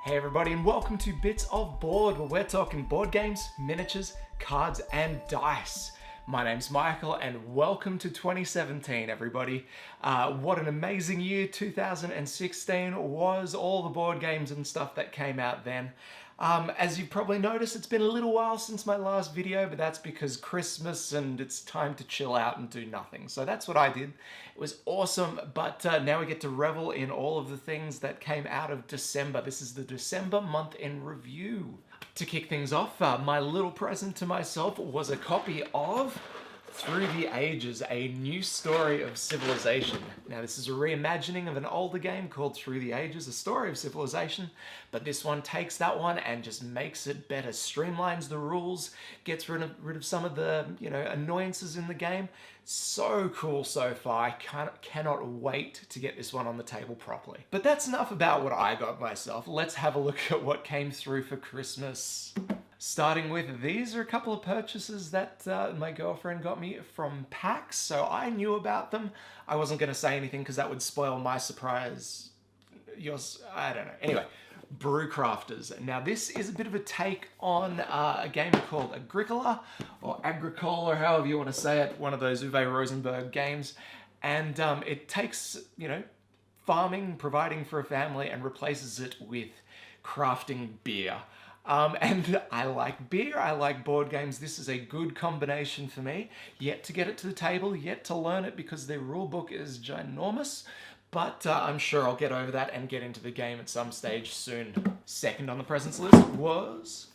Hey everybody, and welcome to Bits of Board, where we're talking board games, miniatures, cards, and dice. My name's Michael, and welcome to 2017, everybody. What an amazing year 2016 was, all the board games and stuff that came out then. As you've probably noticed, it's been a little while since my last video, but that's because Christmas and it's time to chill out and do nothing. So that's what I did. It was awesome, but now we get to revel in all of the things that came out of December. This is the December month in review. To kick things off, my little present to myself was a copy of Through the Ages, a new story of civilization. Now, this is a reimagining of an older game called Through the Ages, a story of civilization, but this one takes that one and just makes it better, streamlines the rules, gets rid of some of the, annoyances in the game. So cool so far. I cannot wait to get this one on the table properly. But that's enough about what I got myself. Let's have a look at what came through for Christmas. Starting with, these are a couple of purchases that my girlfriend got me from PAX, so I knew about them. I wasn't going to say anything because that would spoil my surprise. I don't know. Anyway, Brewcrafters. Now, this is a bit of a take on a game called Agricola, or Agricola, however you want to say it, one of those Uwe Rosenberg games. And it takes, farming, providing for a family, and replaces it with crafting beer. And I like beer, I like board games. This is a good combination for me. Yet to get it to the table, yet to learn it because their rulebook is ginormous. But I'm sure I'll get over that and get into the game at some stage soon. Second on the presents list was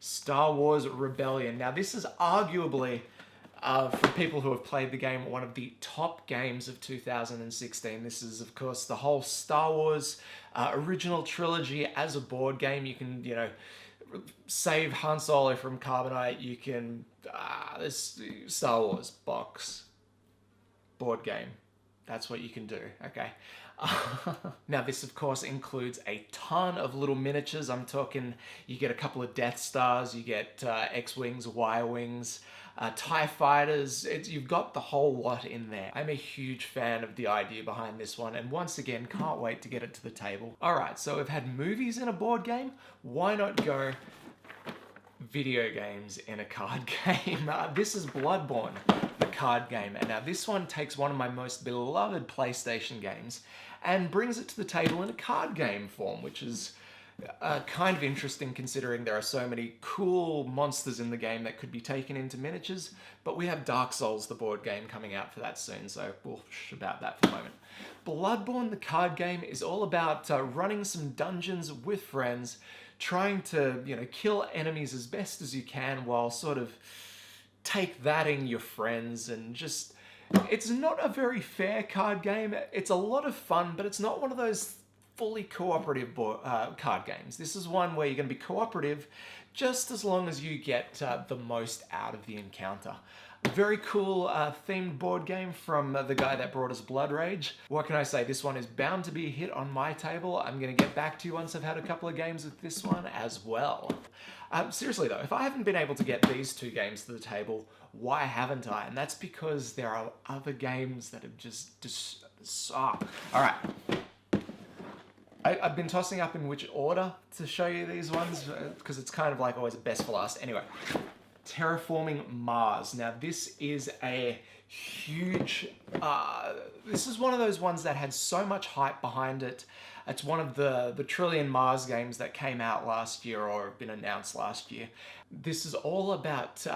Star Wars Rebellion. Now, this is arguably, for people who have played the game, one of the top games of 2016. This is, of course, the whole Star Wars original trilogy as a board game. You can, save Han Solo from Carbonite. You can, this Star Wars box board game. That's what you can do, okay? Now, this, of course, includes a ton of little miniatures. I'm talking, you get a couple of Death Stars, you get X-Wings, Y-Wings, TIE Fighters. You've got the whole lot in there. I'm a huge fan of the idea behind this one, and once again, can't wait to get it to the table. All right, so we've had movies in a board game. Why not go video games in a card game? This is Bloodborne, the card game. And now this one takes one of my most beloved PlayStation games and brings it to the table in a card game form, which is kind of interesting considering there are so many cool monsters in the game that could be taken into miniatures. But we have Dark Souls, the board game, coming out for that soon, so we'll shush about that for the moment. Bloodborne, the card game, is all about running some dungeons with friends, trying to, kill enemies as best as you can while sort of take that in your friends and just... It's not a very fair card game. It's a lot of fun, but it's not one of those fully cooperative card games. This is one where you're going to be cooperative just as long as you get the most out of the encounter. Very cool themed board game from the guy that brought us Blood Rage. What can I say? This one is bound to be a hit on my table. I'm going to get back to you once I've had a couple of games with this one as well. Seriously though, if I haven't been able to get these two games to the table, why haven't I? And that's because there are other games that have just suck. All right. I've been tossing up in which order to show you these ones because it's kind of like always best for last. Anyway. Terraforming Mars. Now, this is a huge... this is one of those ones that had so much hype behind it. It's one of the Trillion Mars games that came out last year or have been announced last year. This is all about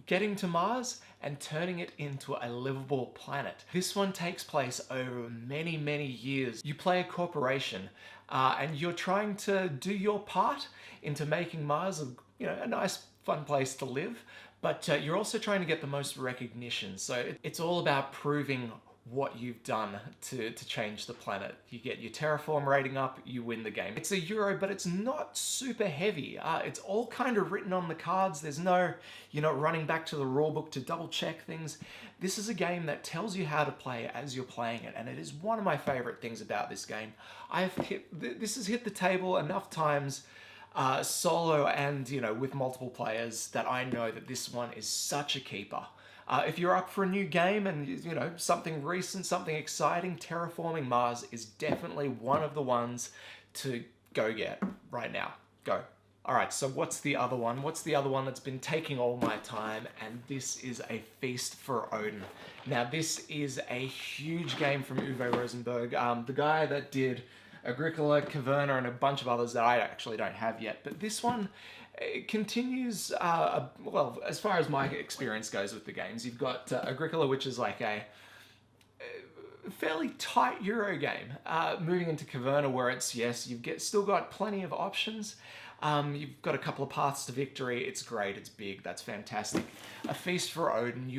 getting to Mars and turning it into a livable planet. This one takes place over many, many years. You play a corporation and you're trying to do your part into making Mars a nice fun place to live, but you're also trying to get the most recognition. So it's all about proving what you've done to change the planet. You get your terraform rating up, you win the game. It's a Euro, but it's not super heavy. It's all kind of written on the cards. There's no, you're not running back to the rulebook to double check things. This is a game that tells you how to play as you're playing it, and it is one of my favorite things about this game. This has hit the table enough times solo and, with multiple players that I know that this one is such a keeper. If you're up for a new game and, something recent, something exciting, Terraforming Mars is definitely one of the ones to go get right now. Go. All right, so what's the other one? What's the other one that's been taking all my time? And this is A Feast for Odin. Now, this is a huge game from Uwe Rosenberg, the guy that did Agricola, Caverna, and a bunch of others that I actually don't have yet. But this one continues, well, as far as my experience goes with the games. You've got Agricola, which is like a fairly tight Euro game. Moving into Caverna, where it's, yes, still got plenty of options. You've got a couple of paths to victory. It's great. It's big. That's fantastic. A Feast for Odin,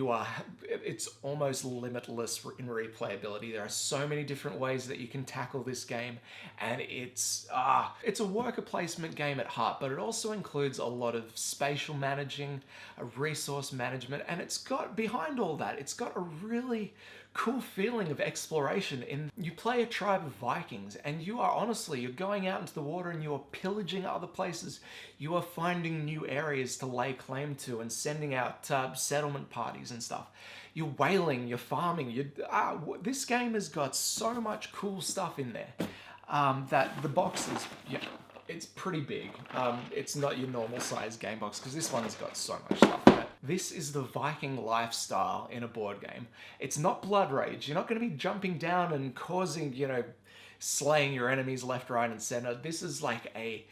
it's almost limitless in replayability. There are so many different ways that you can tackle this game, and it's a worker placement game at heart, but it also includes a lot of spatial managing, resource management, and behind all that, it's got a really cool feeling of exploration. You play a tribe of Vikings, and you're going out into the water and you're pillaging other places. You are finding new areas to lay claim to and sending out settlement parties and stuff. You're whaling, you're farming. This game has got so much cool stuff in there that the box is, it's pretty big. It's not your normal size game box, because this one has got so much stuff in it. This is the Viking lifestyle in a board game. It's not Blood Rage. You're not going to be jumping down and causing, slaying your enemies left, right, and center. This is like a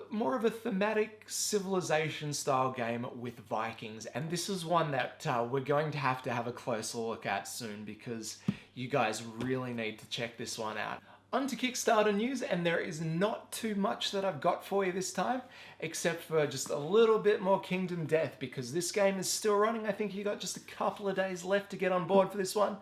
more of a thematic civilization style game with Vikings, and this is one that we're going to have a closer look at soon, because you guys really need to check this one out. On to Kickstarter news, and there is not too much that I've got for you this time, except for just a little bit more Kingdom Death, because this game is still running. I think you got just a couple of days left to get on board for this one.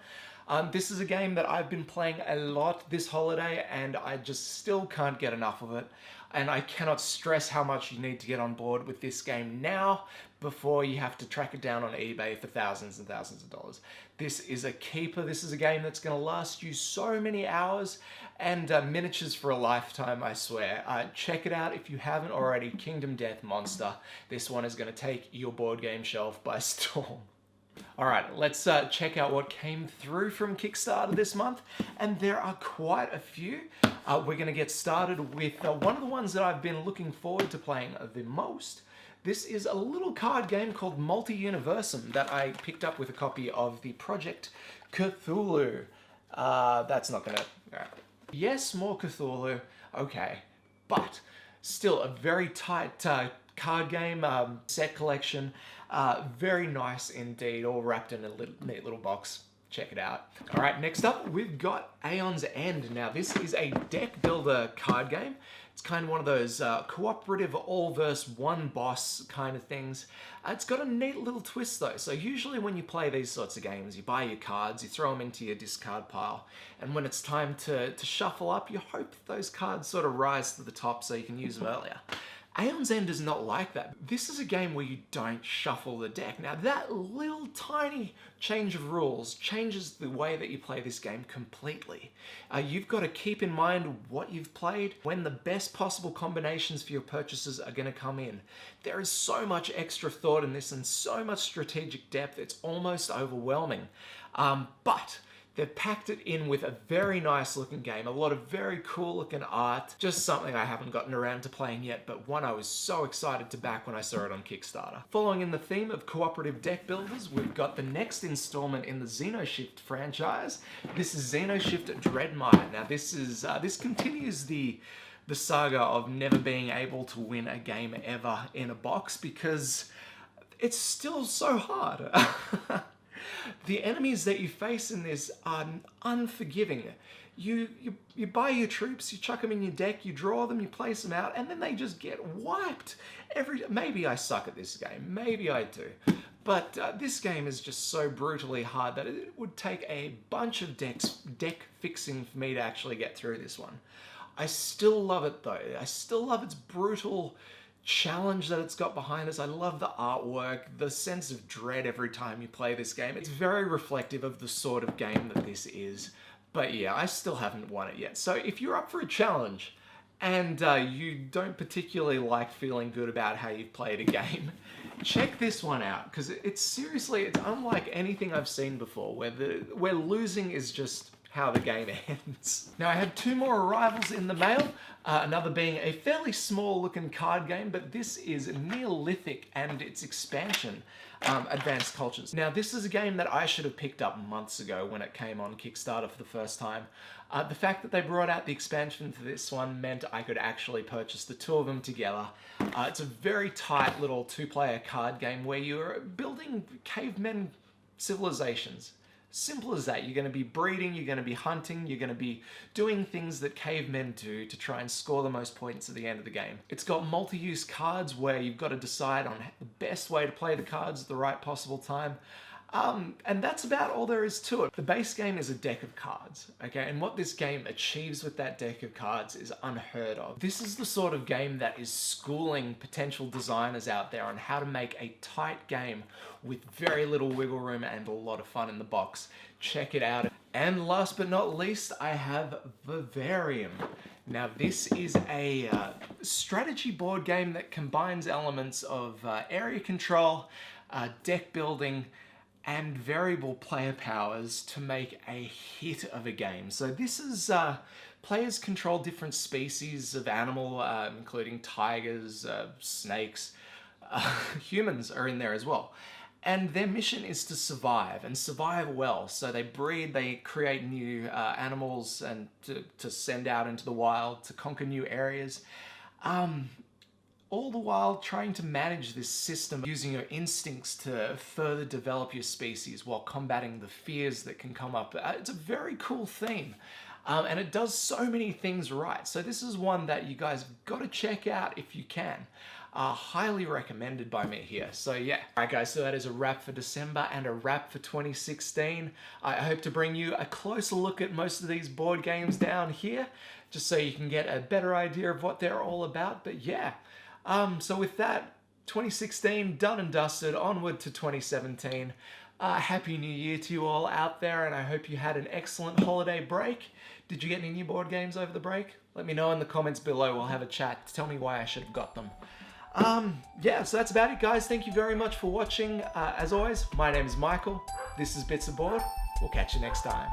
This is a game that I've been playing a lot this holiday, and I just still can't get enough of it. And I cannot stress how much you need to get on board with this game now before you have to track it down on eBay for thousands and thousands of dollars. This is a keeper. This is a game that's going to last you so many hours and miniatures for a lifetime, I swear. Check it out if you haven't already. Kingdom Death Monster. This one is going to take your board game shelf by storm. All right, let's check out what came through from Kickstarter this month, and there are quite a few. We're going to get started with one of the ones that I've been looking forward to playing the most. This is a little card game called Multi-Universum that I picked up with a copy of the Project Cthulhu. That's not going to... Yes, more Cthulhu, okay, but still a very tight card game, set collection. Very nice indeed, all wrapped in a neat little box. Check it out. All right, next up, we've got Aeon's End. Now, this is a deck builder card game. It's kind of one of those cooperative all-verse-one boss kind of things. It's got a neat little twist, though. So usually when you play these sorts of games, you buy your cards, you throw them into your discard pile, and when it's time to shuffle up, you hope those cards sort of rise to the top so you can use them earlier. Aeon's End is not like that. This is a game where you don't shuffle the deck. Now, that little tiny change of rules changes the way that you play this game completely. You've got to keep in mind what you've played, when the best possible combinations for your purchases are going to come in. There is so much extra thought in this and so much strategic depth, it's almost overwhelming. But they've packed it in with a very nice looking game, a lot of very cool looking art, just something I haven't gotten around to playing yet, but one I was so excited to back when I saw it on Kickstarter. Following in the theme of cooperative deck builders, we've got the next installment in the Xenoshift franchise. This is Xenoshift Dreadmire. Now this continues the saga of never being able to win a game ever in a box, because it's still so hard. The enemies that you face in this are unforgiving. You buy your troops, you chuck them in your deck, you draw them, you place them out, and then they just get wiped. Maybe I suck at this game, maybe I do. But this game is just so brutally hard that it would take a bunch of deck fixing for me to actually get through this one. I still love it though. I still love its brutal challenge that it's got behind us. I love the artwork, the sense of dread every time you play this game. It's very reflective of the sort of game that this is. But yeah, I still haven't won it yet. So if you're up for a challenge and you don't particularly like feeling good about how you've played a game, check this one out, because it's unlike anything I've seen before, where losing is just how the game ends. Now I have 2 more arrivals in the mail, another being a fairly small looking card game, but this is Neolithic and its expansion, Advanced Cultures. Now this is a game that I should have picked up months ago when it came on Kickstarter for the first time. The fact that they brought out the expansion for this one meant I could actually purchase the 2 of them together. It's a very tight little 2-player card game where you're building cavemen civilizations. Simple as that. You're going to be breeding, you're going to be hunting, you're going to be doing things that cavemen do to try and score the most points at the end of the game. It's got multi-use cards where you've got to decide on the best way to play the cards at the right possible time. And that's about all there is to it. The base game is a deck of cards, okay? And what this game achieves with that deck of cards is unheard of. This is the sort of game that is schooling potential designers out there on how to make a tight game with very little wiggle room and a lot of fun in the box. Check it out. And last but not least, I have Vivarium. Now this is a strategy board game that combines elements of area control, deck building, and variable player powers to make a hit of a game. So this is, players control different species of animal, including tigers, snakes, humans are in there as well. And their mission is to survive, and survive well. So they breed, they create new animals and to send out into the wild, to conquer new areas. All the while trying to manage this system using your instincts to further develop your species while combating the fears that can come up. It's a very cool theme. And it does so many things right. So this is one that you guys have got to check out if you can. Highly recommended by me here. So yeah. Alright guys, so that is a wrap for December and a wrap for 2016. I hope to bring you a closer look at most of these board games down here, just so you can get a better idea of what they're all about. But yeah. So with that, 2016 done and dusted, onward to 2017. Happy New Year to you all out there, and I hope you had an excellent holiday break. Did you get any new board games over the break? Let me know in the comments below. We'll have a chat. Tell me why I should have got them. Yeah, so that's about it, guys. Thank you very much for watching. As always, my name is Michael. This is Bits of Board. We'll catch you next time.